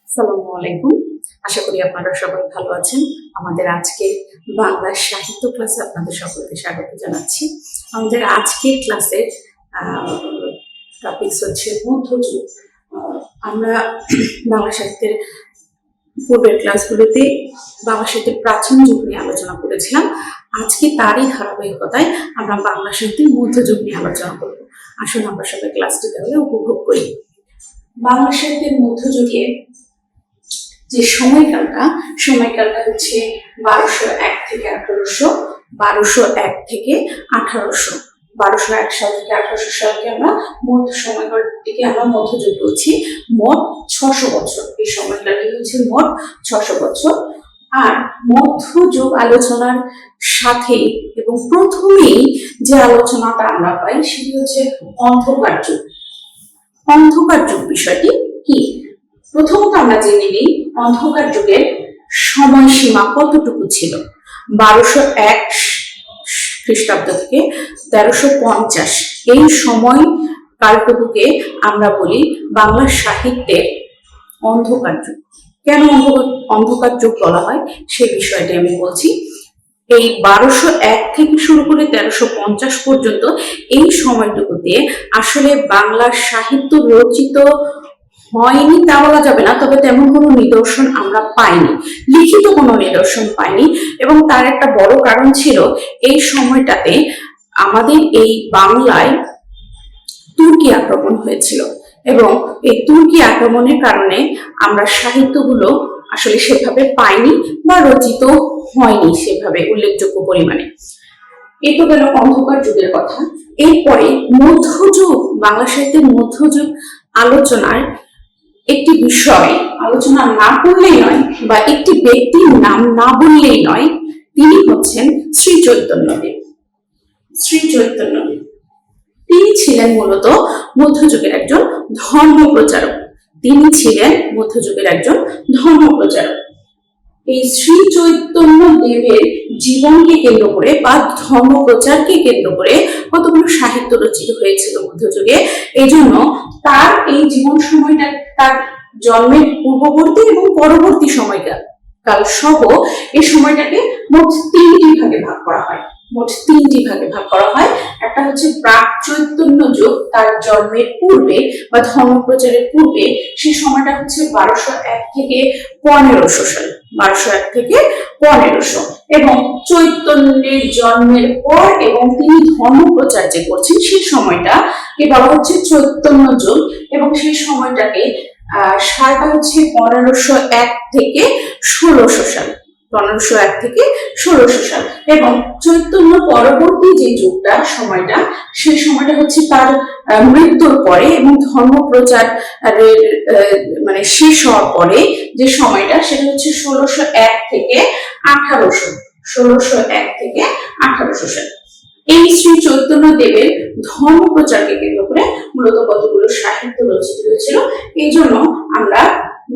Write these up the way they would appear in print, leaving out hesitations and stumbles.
আসসালামু আলাইকুম। আশা করি আপনারা সবাই ভালো আছেন। আমাদের আজকে বাংলা সাহিত্য ক্লাসে আপনাদের সকলকে স্বাগত জানাচ্ছি। আমাদের আজকের ক্লাসের টপিকস হচ্ছে মধ্যযুগ। আমরা বাংলা সাহিত্যের পূর্বের ক্লাসগুলোতে বাংলা সাহিত্যের প্রাচীন যুগ নিয়ে আলোচনা করেছিলাম। আজকে তারই ধারাবাহিকতায় আমরা বাংলা সাহিত্যের মধ্যযুগ নিয়ে আলোচনা করব। আসুন আমরা সবাই ক্লাসটি তাহলে উপভোগ করি। বাংলা সাহিত্যের মধ্যযুগে যে সময়কালটা হচ্ছে 1201 থেকে 1800, 1201 থেকে 1800, 1201 সাল থেকে 1800 সালকে আমরা সময়কালটিকে আমরা মধ্যযুগ বলছি। মোট 600 বছর এই সময়কালটি হচ্ছে মোট 600 বছর। আর মধ্যযুগ আলোচনার সাথে এবং প্রথমেই যে আলোচনাটা আমরা পাই সেটি হচ্ছে অন্ধকার যুগ। অন্ধকার যুগ বিষয়টি কি? প্রথমত আমরা জেনে নিই অন্ধকার যুগের সময়সীমা কতটুকু ছিল। 1201 খ্রিস্টাব্দ থেকে 1350 এই সময় কালটুকুকে আমরা বলি বাংলা সাহিত্যের অন্ধকার যুগ। কেন অন্ধকার যুগ বলা হয় সে বিষয়টি আমি বলছি। এই 1201 থেকে শুরু করে 1350 পর্যন্ত এই সময়টুকুতে আসলে বাংলা সাহিত্য রচিত হয়নি তা বলা যাবে না, তবে তেমন কোনো নিদর্শন আমরা পাইনি, লিখিত কোনো নিদর্শন পাইনি। এবং তার একটা বড় কারণ ছিল এই সময়টাতে আমাদের এই বাংলায় তুর্কি আক্রমণ হয়েছিল এবং এই তুর্কি আক্রমণের কারণে আমরা সাহিত্যগুলো আসলে সেভাবে পাইনি বা রচিত হয়নি সেভাবে উল্লেখযোগ্য পরিমাণে। এ তো গেল অন্ধকার যুগের কথা। এরপরে মধ্যযুগ, বাংলা সাহিত্যের মধ্যযুগ আলোচনার একটি বিষয় আলোচনা না করলেই নয় বা একটি ব্যক্তির নাম না বললেই নয়, তিনি হচ্ছেন শ্রী চৈতন্যদেব। শ্রী চৈতন্যদেব তিনি ছিলেন মূলত মধ্যযুগের একজন ধর্মপ্রচারক। এই শ্রী চৈতন্য দেবের জীবনকে কেন্দ্র করে বা ধর্মপ্রচারকে কেন্দ্র করে কতগুলো সাহিত্য রচিত হয়েছিল মধ্যযুগে। এই জন্য তার এই জীবন সময়টা, তার জন্মের পূর্ববর্তী এবং পরবর্তী সময়কাল সহ এই সময়টাকে মোট তিনটি ভাগে ভাগ করা হয়। একটা হচ্ছে প্রাক চৈতন্য যুগ, তার জন্মের পূর্বে বা ধর্মপ্রচারের পূর্বে, সেই সময়টা হচ্ছে 1201 থেকে 1500 সাল, 1201 থেকে 1500। এবং চৈতন্যের জন্মের পর এবং তিনি ধর্মপ্রচার যে করছেন সেই সময়টা কে বলা হচ্ছে চৈতন্য যুগ। এবং সেই সময়টাকে সালটা হচ্ছে 1501 থেকে 1600 সাল, 1501 থেকে 1600 সাল। এবং চৈতন্য পরবর্তী যে যুগটা সময়টা, সেই সময়টা হচ্ছে তার মৃত্যুর পরে এবং ধর্মপ্রচার মানে শেষ হওয়ার পরে যে সময়টা, সেটা হচ্ছে 1601 থেকে 1800, 1601 থেকে 1800 সাল। এই শ্রী চৈতন্য দেবের ধর্মপ্রচারকে কেন্দ্র করে মূলত কতগুলো সাহিত্য রচিত হয়েছিল। এই জন্য আমরা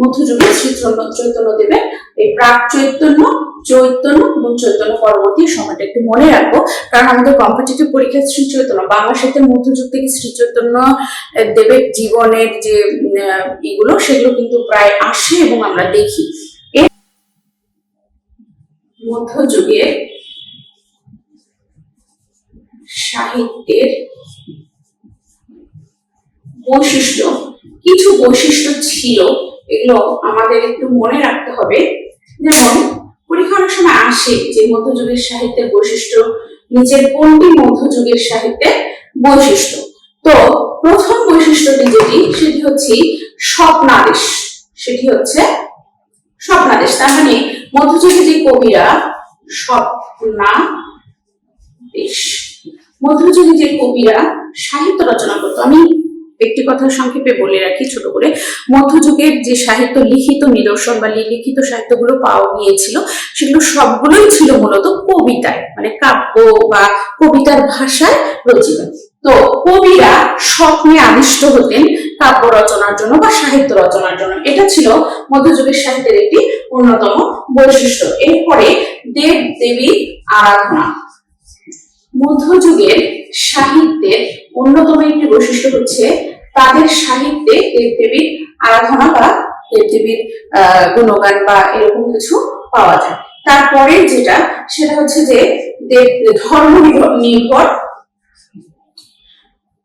মধ্যযুগে শ্রী চৈতন্য দেবের এই প্রাক চৈতন্য, চৈতন্য এবং চৈতন্য পরবর্তী সময়টা একটু মনে রাখবো, কারণ আমাদের কম্পিটিটিভ পরীক্ষায় শ্রী চৈতন্য, বাংলা সাহিত্যের মধ্যযুগ থেকে শ্রী চৈতন্য দেবের জীবনের যে এগুলো সেগুলো কিন্তু প্রায় আসে এবং আমরা দেখি। মধ্যযুগে সাহিত্যের বৈশিষ্ট্য, কিছু বৈশিষ্ট্য ছিল, এগুলো আমাদের একটু মনে রাখতে হবে। যেমন পরীক্ষা অনেক সময় আসে যে মধ্যযুগের সাহিত্যের বৈশিষ্ট্য নিচের কোনটি মধ্যযুগের সাহিত্যের বৈশিষ্ট্য। তো প্রথম বৈশিষ্ট্যটি সেটি হচ্ছে স্বপ্নাদেশ। তার মানে মধ্যযুগে যে কবিরা মধ্যযুগে যে কবিরা সাহিত্য রচনা করত, আমি একটি কথা সংক্ষেপে বলে রাখি ছোট করে। মধ্যযুগের যে সাহিত্য লিখিত নিদর্শন বা লিখিত সাহিত্যগুলো পাওয়া গিয়েছিল, সেগুলো সবগুলোই ছিল মূলত কবিতায়, মানে কাব্য বা কবিতার ভাষায় রচিত। তো কবিরা স্বপ্নে আদিষ্ট হতেন কাব্য রচনার জন্য বা সাহিত্য রচনার জন্য, এটা ছিল মধ্যযুগের সাহিত্যের একটি অন্যতম বৈশিষ্ট্য। এরপরে দেব দেবী আরাধনা। মধ্যযুগের সাহিত্যের অন্যতম একটি বৈশিষ্ট্য হচ্ছে তাদের সাহিত্যে দেবদেবীর আরাধনা বা দেবদেবীর গুণগান বা এরকম কিছু পাওয়া যায়। তারপরে যেটা সেটা হচ্ছে যে ধর্ম নির্ভর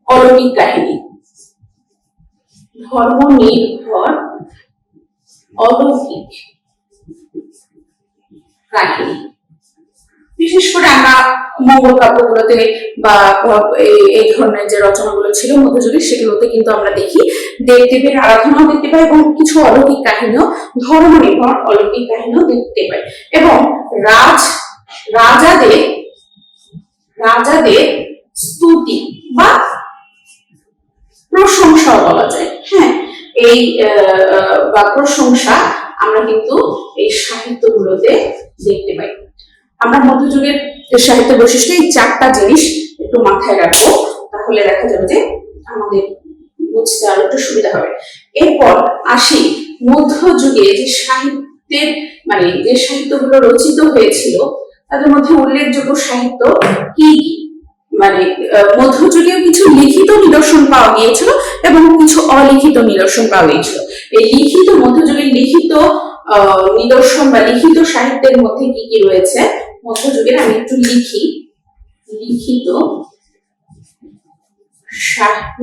অলৌকিক কাহিনী, ধর্ম নির্ভর অলৌকিক কাহিনী। বিশেষ করে আমরা মঙ্গল কাব্যগুলোতে বা এই ধরনের যে রচনাগুলো ছিল মধ্যযুগে সেগুলোতে কিন্তু আমরা দেখি দেবদেবীর আরাধনাও দেখতে পাই এবং কিছু অলৌকিক কাহিনীও, ধর্ম নির্ভর অলৌকিক কাহিনীও দেখতে পাই। এবং রাজাদের স্তুতি বা প্রশংসা বলা যায়। হ্যাঁ, এই বা প্রশংসা আমরা কিন্তু এই সাহিত্যগুলোতে দেখতে পাই। আমরা মধ্যযুগের সাহিত্য বৈশিষ্ট্য এই 4টা জিনিস একটু মাথায় রাখবো, তাহলে দেখা যাবে যে আমাদের বুঝতে আরো একটু সুবিধা হবে। এরপর আসি মধ্যযুগে যে সাহিত্যের মানে যে সাহিত্যগুলো রচিত হয়েছিল তাদের মধ্যে উল্লেখযোগ্য সাহিত্য কি কি। মানে মধ্যযুগেও কিছু লিখিত নিদর্শন পাওয়া গিয়েছিল এবং কিছু অলিখিত নিদর্শন পাওয়া গিয়েছিল। এই মধ্যযুগের লিখিত নিদর্শন বা লিখিত সাহিত্যের মধ্যে কি কি রয়েছে মধ্যযুগের, আমি একটু লিখি। লিখিত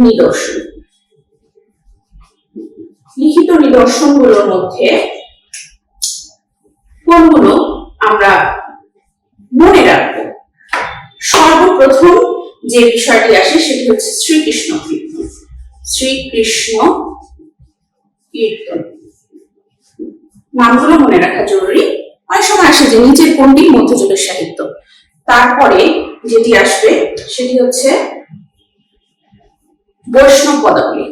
নিদর্শন, লিখিত নিদর্শনগুলোর মধ্যে কোনগুলো আমরা মনে রাখবো? সর্বপ্রথম যে বিষয়টি আসে সেটি হচ্ছে শ্রীকৃষ্ণ কীর্তন। শ্রীকৃষ্ণ কীর্তন নামগুলো মনে রাখা জরুরি। অনেক সময় আসে যে নিচের কোনটি মধ্যযুগের সাহিত্য। তারপরে যেটি আসবে সেটি হচ্ছে বৈষ্ণব পদাবলী।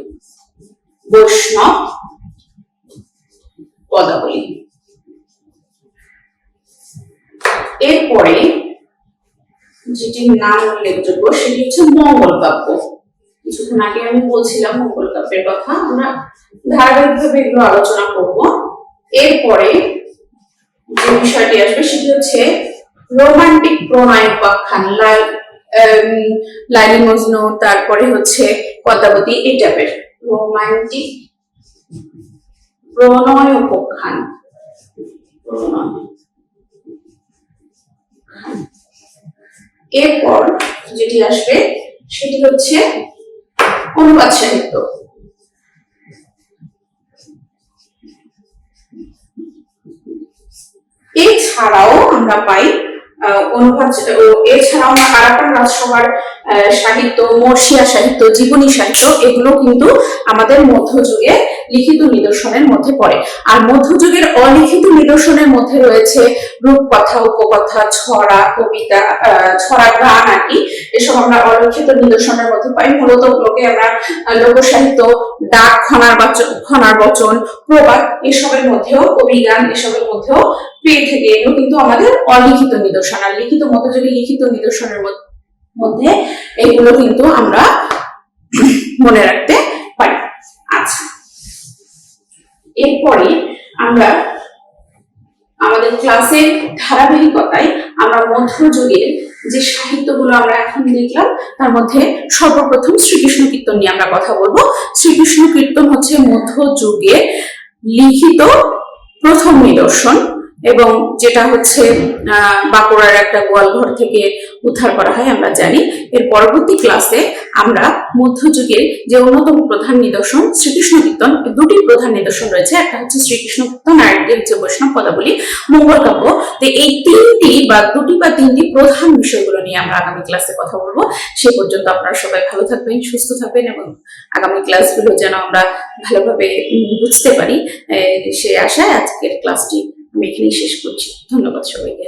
বৈষ্ণব পদাবলী। এরপরে যেটির নাম উল্লেখযোগ্য সেটি হচ্ছে মঙ্গল কাব্য। কিছুক্ষণ আগে আমি বলছিলাম মঙ্গল কাব্যের কথা, আমরা ধারাবাহিকভাবে এগুলো আলোচনা করব। এরপরে যে বিষয়টি আসবে সেটি হচ্ছে রোমান্টিক প্রণয় উপাখ্যান, লাইলি মজনু, তারপরে হচ্ছে পদ্মাবতী, এই টাইপের রোমান্টিক প্রণয় উপাখ্যান। এরপর যেটি আসবে সেটি হচ্ছে অনুবাদ সাহিত্য। এছাড়াও আমরা পাই অনুবাদ, এছাড়াও আমরা কারাকান রাজসভার সাহিত্য, মর্শিয়া সাহিত্য, জীবনী সাহিত্য, এগুলো কিন্তু আমাদের মধ্যযুগে লিখিত নিদর্শনের মধ্যে পড়ে। আর মধ্যযুগের অলিখিত নিদর্শনের মধ্যে রয়েছে রূপকথা, উপকথা, ছড়া, কবিতা, ছড়া, গান আর কি। এসব আমরা অলিখিত নিদর্শনের মধ্যে পাই। মূলত ওগুলোকে আমরা লোকসাহিত্য, ডাক, খনার বচন, প্রবাদ এসবের মধ্যেও, কবি গান এসবের মধ্যেও পেয়ে থেকে এগুলো কিন্তু আমাদের অলিখিত নিদর্শন। আর লিখিত মধ্যযুগের লিখিত নিদর্শনের মধ্যে এগুলো কিন্তু আমরা মনে রাখতে পারি। আচ্ছা, এরপরে আমরা আমাদের ক্লাসের ধারাবাহিকতায় আমরা মধ্যযুগের যে সাহিত্যগুলো আমরা এখন দেখলাম তার মধ্যে সর্বপ্রথম শ্রীকৃষ্ণ কীর্তন নিয়ে আমরা কথা বলবো। শ্রীকৃষ্ণ কীর্তন হচ্ছে মধ্যযুগে লিখিত প্রথম নিদর্শন এবং যেটা হচ্ছে বাঁকুড়ার একটা গোয়ালঘর থেকে উদ্ধার করা হয় আমরা জানি। এর পরবর্তী ক্লাসে আমরা মধ্যযুগের যে অন্যতম প্রধান নিদর্শন শ্রীকৃষ্ণ কীর্তন, দুটি প্রধান নিদর্শন রয়েছে, একটা হচ্ছে শ্রীকৃষ্ণ কীর্তন আর একটি হচ্ছে বৈষ্ণব পদাবলী, মঙ্গল কাব্য। তো এই দুটি বা তিনটি প্রধান বিষয়গুলো নিয়ে আমরা আগামী ক্লাসে কথা বলবো। সে পর্যন্ত আপনারা সবাই ভালো থাকবেন, সুস্থ থাকবেন এবং আগামী ক্লাসগুলো যেন আমরা ভালোভাবে বুঝতে পারি সে আশায় আজকের ক্লাসটি আমি এখানেই শেষ করছি। ধন্যবাদ সবাইকে।